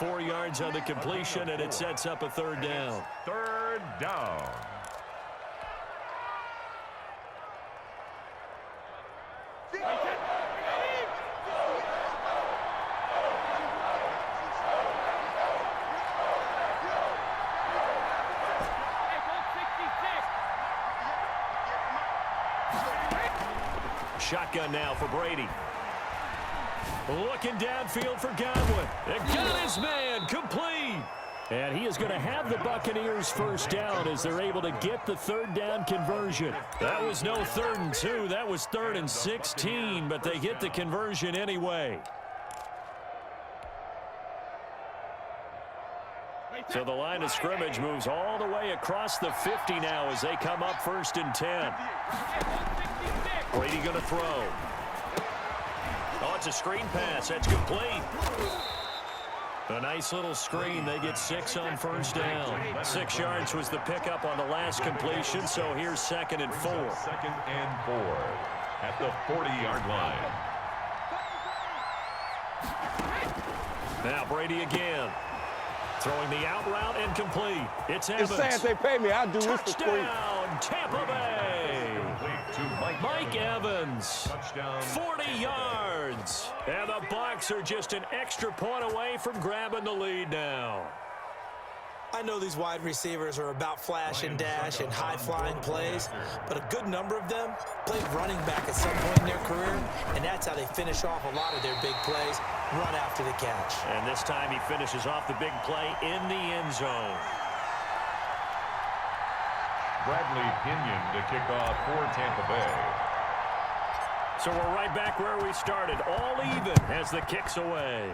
4 yards on the completion, and it sets up a third down. Third down. Shotgun now for Brady. Looking downfield for Godwin. And got his man complete. And he is going to have the Buccaneers first down as they're able to get the third down conversion. That was no 3rd and 2. That was 3rd and 16, but they get the conversion anyway. So the line of scrimmage moves all the way across the 50 now as they come up 1st and 10. Brady going to throw. Oh, it's a screen pass. That's complete. A nice little screen. They get 6 on first down. 6 yards was the pickup on the last completion, so here's 2nd and 4. 2nd and 4 at the 40-yard line. Now Brady again. Throwing the out route and complete. It's Evans. It's saying they pay me. I'll do this for free. Touchdown, Tampa Bay. Mike Evans. Touchdown. 40 yards. And the Bucs are just an extra point away from grabbing the lead now. I know these wide receivers are about flash and dash and high-flying plays, but a good number of them played running back at some point in their career, and that's how they finish off a lot of their big plays, run after the catch. And this time he finishes off the big play in the end zone. Bradley Pinion to kick off for Tampa Bay. So we're right back where we started, all even as the kick's away.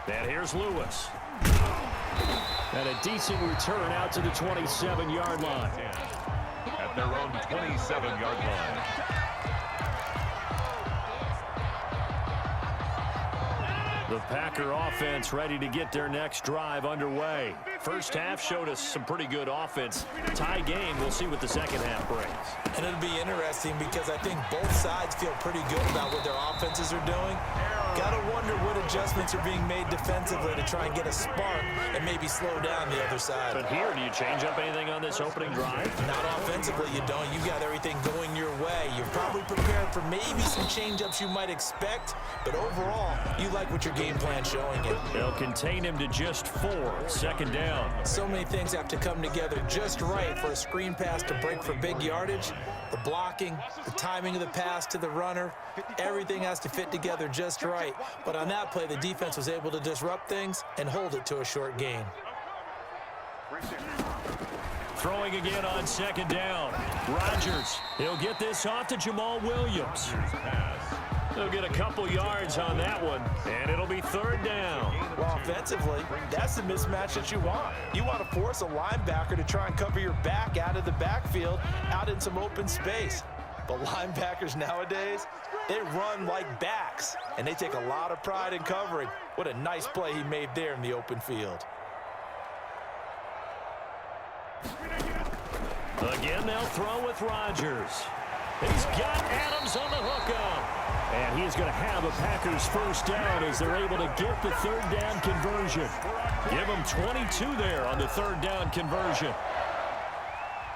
And here's Lewis. And a decent return out to the 27-yard line. At their own 27-yard line. The Packer offense ready to get their next drive underway. First half showed us some pretty good offense. Tie game, we'll see what the second half brings. And it'll be interesting because I think both sides feel pretty good about what their offenses are doing. Gotta wonder what adjustments are being made defensively to try and get a spark and maybe slow down the other side. But here, do you change up anything on this opening drive? Not offensively, you don't. You got everything going your way. You're probably prepared for maybe some change-ups you might expect, but overall, you like what your game plan's showing you. They'll contain him to just 4. 2nd down. So many things have to come together just right for a screen pass to break for big yardage. The blocking, the timing of the pass to the runner, everything has to fit together just right. But on that play, the defense was able to disrupt things and hold it to a short gain. Throwing again on 2nd down. Rodgers, he'll get this off to Jamal Williams. He'll get a couple yards on that one, and it'll be 3rd down. Well, offensively, that's the mismatch that you want. You want to force a linebacker to try and cover your back out of the backfield, out in some open space. But linebackers nowadays, they run like backs, and they take a lot of pride in covering. What a nice play he made there in the open field. Again, they'll throw with Rodgers. He's got Adams on the hookup. And he's going to have a Packers first down as they're able to get the 3rd down conversion. Give them 22 there on the 3rd down conversion.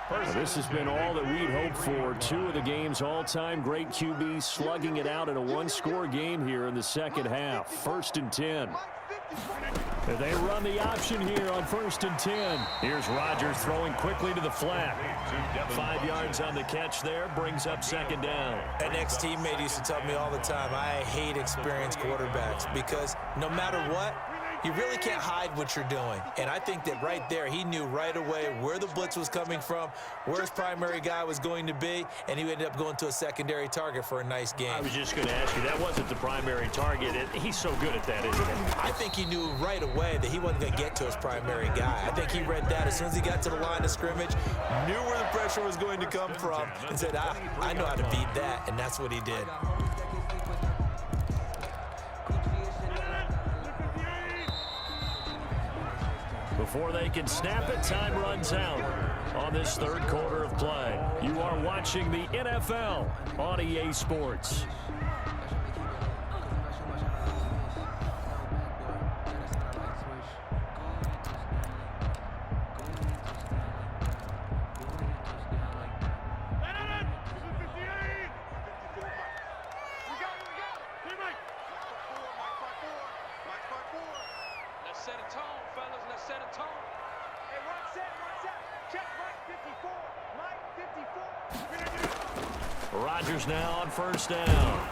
Now, this has been all that we'd hoped for. 2 of the game's all-time great QBs slugging it out in a 1-score game here in the second half. 1st and 10. They run the option here on 1st and 10. Here's Rodgers throwing quickly to the flat. 5 yards on the catch there, brings up 2nd down. An ex-teammate used to tell me all the time, I hate experienced quarterbacks because no matter what, you really can't hide what you're doing. And I think that right there, he knew right away where the blitz was coming from, where his primary guy was going to be, and he ended up going to a secondary target for a nice game. I was just going to ask you, that wasn't the primary target. He's so good at that, isn't he? I think he knew right away that he wasn't going to get to his primary guy. I think he read that as soon as he got to the line of scrimmage, knew where the pressure was going to come from, and said, I know how to beat that, and that's what he did. Before they can snap it, time runs out on this 3rd quarter of play. You are watching the NFL on EA Sports. Let's set a tone, fellas. Let's set a tone. Hey, one set. Check Mike 54. Mike 54. Rodgers now on first down.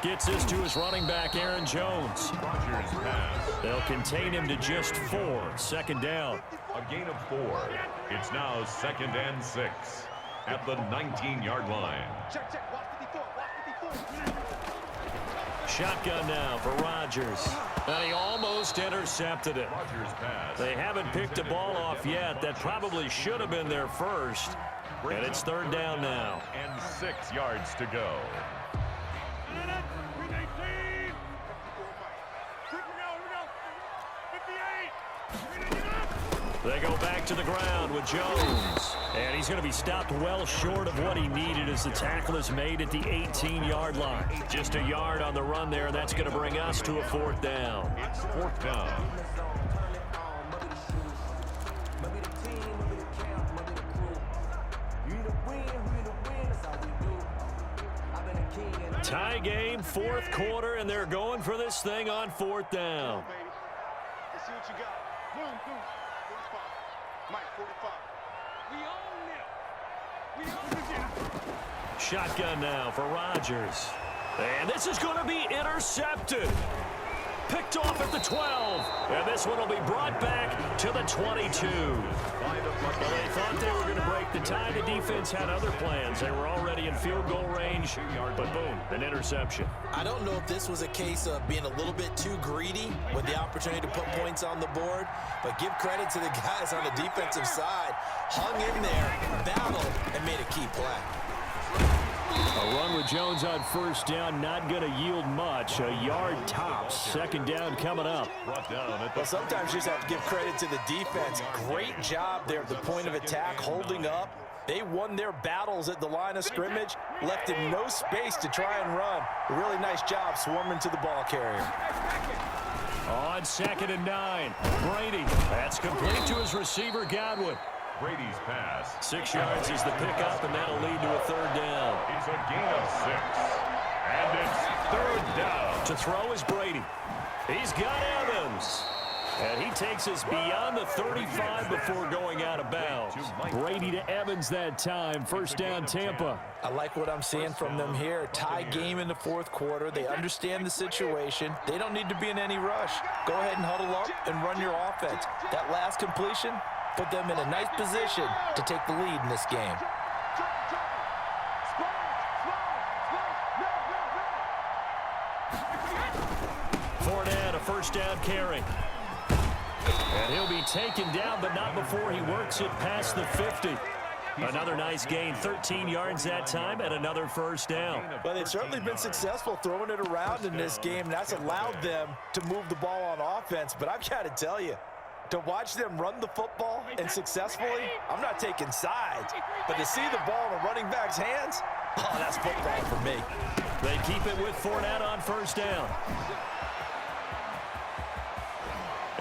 Gets this to his running back, Aaron Jones. Rodgers pass. They'll contain him to just 4. Second down. A gain of 4. It's now 2nd and 6 at the 19-yard line. Check. Watch 54. Watch 54. Shotgun now for Rodgers. And he almost intercepted it. Rodgers pass. They haven't picked the ball off yet. That probably should have been their first. And it's third down now. And 6 yards to go. They go back to the ground with Jones. And he's going to be stopped well short of what he needed as the tackle is made at the 18-yard line. Just a yard on the run there, and that's going to bring us to a 4th down. It's 4th down. Tie game, 4th quarter, and they're going for this thing on 4th down. Let's see what you got. Boom. 45. Mike 45. We own them. Shotgun now for Rodgers. And this is going to be intercepted. Picked off at the 12. And this one will be brought back to the 22. Well, they thought they were going to break the tie. The defense had other plans. They were already in field goal range. But boom, an interception. I don't know if this was a case of being a little bit too greedy with the opportunity to put points on the board, but give credit to the guys on the defensive side. Hung in there, battled, and made a key play. A run with Jones on first down, not going to yield much. A yard tops. Second down coming up. Well, sometimes you just have to give credit to the defense. Great job there at the point of attack, holding up. They won their battles at the line of scrimmage, left him no space to try and run. A really nice job swarming to the ball carrier. On 2nd and 9, Brady. That's complete to his receiver, Godwin. Brady's pass. 6 yards is the pickup, and that'll lead to a 3rd down. It's a gain of 6. And it's 3rd down. To throw is Brady. He's got Evans. And he takes us beyond the 35 before going out of bounds. Brady to Evans that time. First down, Tampa. I like what I'm seeing from them here. Tie game in the 4th quarter. They understand the situation. They don't need to be in any rush. Go ahead and huddle up and run your offense. That last completion put them in a nice position to take the lead in this game. Fournette, a first down carry. And he'll be taken down, but not before he works it past the 50. Another nice gain, 13 yards that time, and another first down. Well, they've certainly been successful throwing it around in this game, and that's allowed them to move the ball on offense. But I've got to tell you, to watch them run the football and successfully, I'm not taking sides, but to see the ball in a running back's hands, oh, that's football for me. They keep it with Fournette on first down.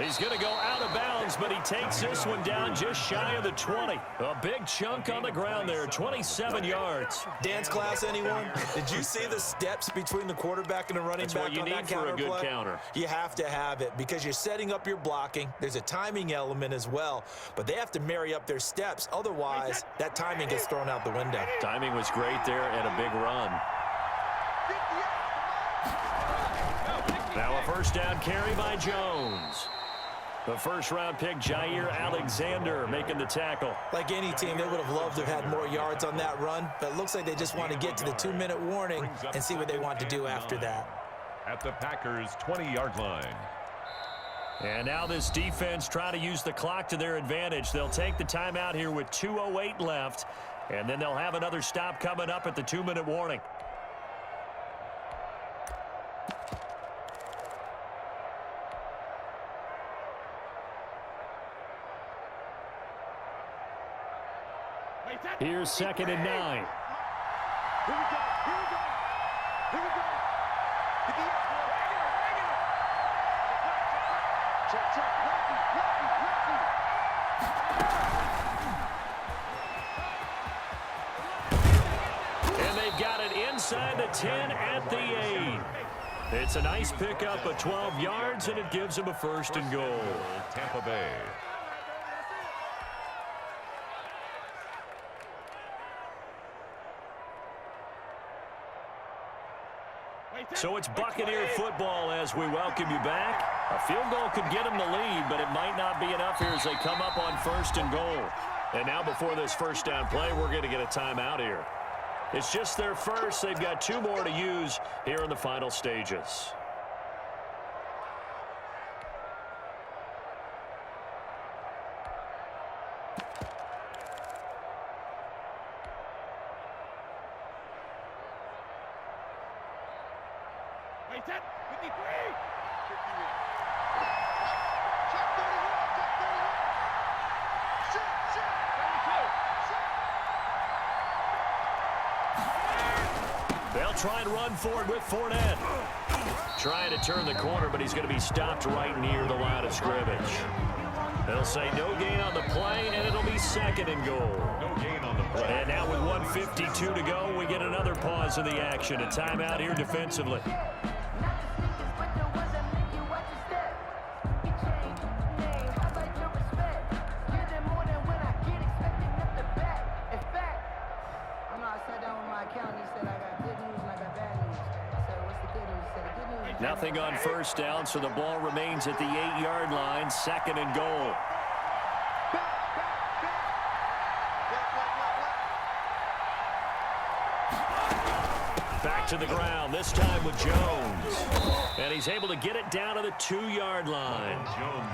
He's going to go out of bounds, but he takes this one down just shy of the 20. A big chunk on the ground there, 27 yards. Dance class, anyone? Did you see the steps between the quarterback and the running back on that counter play? That's what you need for a good counter. You have to have it because you're setting up your blocking. There's a timing element as well, but they have to marry up their steps. Otherwise, that timing gets thrown out the window. Timing was great there and a big run. Now a first down carry by Jones. The first-round pick, Jair Alexander, making the tackle. Like any team, they would have loved to have had more yards on that run, but it looks like they just want to get to the 2-minute warning and see what they want to do after that. At the Packers' 20-yard line. And now this defense trying to use the clock to their advantage. They'll take the timeout here with 2:08 left, and then they'll have another stop coming up at the 2-minute warning. Here's 2nd and 9. Here we go. Check. And they've got it inside the 10 at the 8. It's a nice pickup of 12 yards, and it gives him a first and goal. Tampa Bay. So it's Buccaneer football as we welcome you back. A field goal could get them the lead, but it might not be enough here as they come up on first and goal. And now before this first down play, we're going to get a timeout here. It's just their first. They've got 2 more to use here in the final stages. They'll try and run forward with Fournette. Trying to turn the corner, but he's going to be stopped right near the line of scrimmage. They'll say no gain on the play, and it'll be second and goal. No gain on the play. And now with 1:52 to go, we get another pause in the action. A timeout here defensively. Nothing on first down, so the ball remains at the 8-yard line, second and goal. Back to the ground, this time with Jones. And he's able to get it down to the 2-yard line.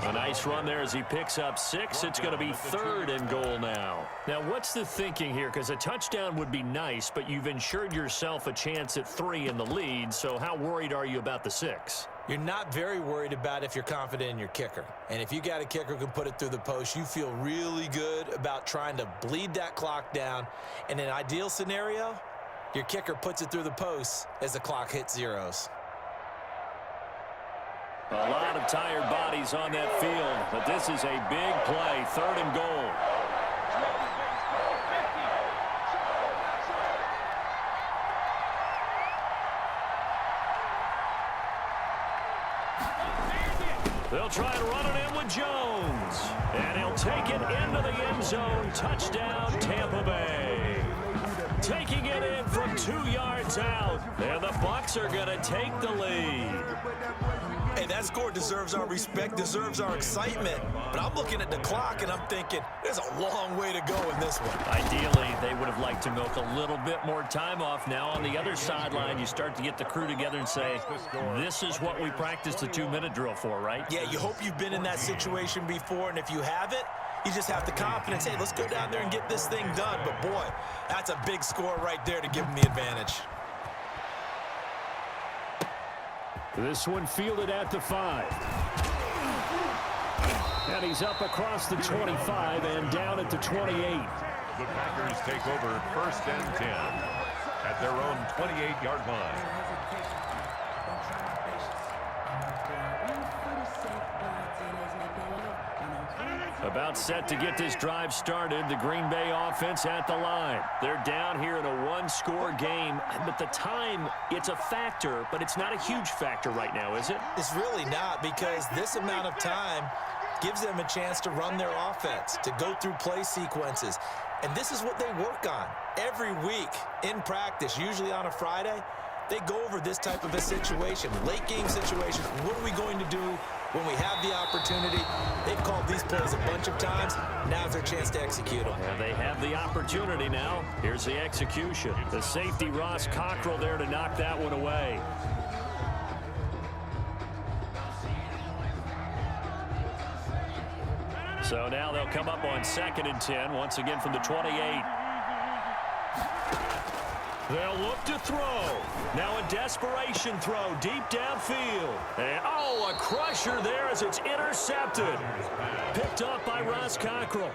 A nice run there as he picks up 6. It's going to be third and goal now. Now, what's the thinking here? Because a touchdown would be nice, but you've ensured yourself a chance at 3 in the lead, so how worried are you about the 6? You're not very worried about if you're confident in your kicker. And if you got a kicker who can put it through the post, you feel really good about trying to bleed that clock down. In an ideal scenario, your kicker puts it through the post as the clock hits zeros. A lot of tired bodies on that field, but this is a big play, third and goal. They'll try and run it in with Jones. And he'll take it into the end zone. Touchdown, Tampa Bay. Taking it in from 2 yards out. And the Bucs are going to take the lead. Hey, that score deserves our respect, deserves our excitement. But I'm looking at the clock, and I'm thinking, there's a long way to go in this one. Ideally, they would have liked to milk a little bit more time off. Now, on the other sideline, you start to get the crew together and say, this is what we practiced the 2-minute drill for, right? Yeah, you hope you've been in that situation before, and if you haven't, you just have the confidence, hey, let's go down there and get this thing done. But, boy, that's a big score right there to give them the advantage. This one fielded at the 5. And he's up across the 25 and down at the 28. The Packers take over first and 10 at their own 28-yard line. About set to get this drive started. The Green Bay offense at the line. They're down here in a 1-score game. But the time, it's a factor, but it's not a huge factor right now, is it? It's really not, because this amount of time gives them a chance to run their offense, to go through play sequences. And this is what they work on every week in practice, usually on a Friday. They go over this type of a situation, late game situation. What are we going to do when we have the opportunity? They've called these plays a bunch of times. Now's their chance to execute them. Well, they have the opportunity now. Here's the execution. The safety, Ross Cockrell, there to knock that one away. So now they'll come up on 2nd and 10, once again from the 28. They'll look to throw. Now a desperation throw deep downfield. And, a crusher there as it's intercepted. Picked up by Ross Cockrell.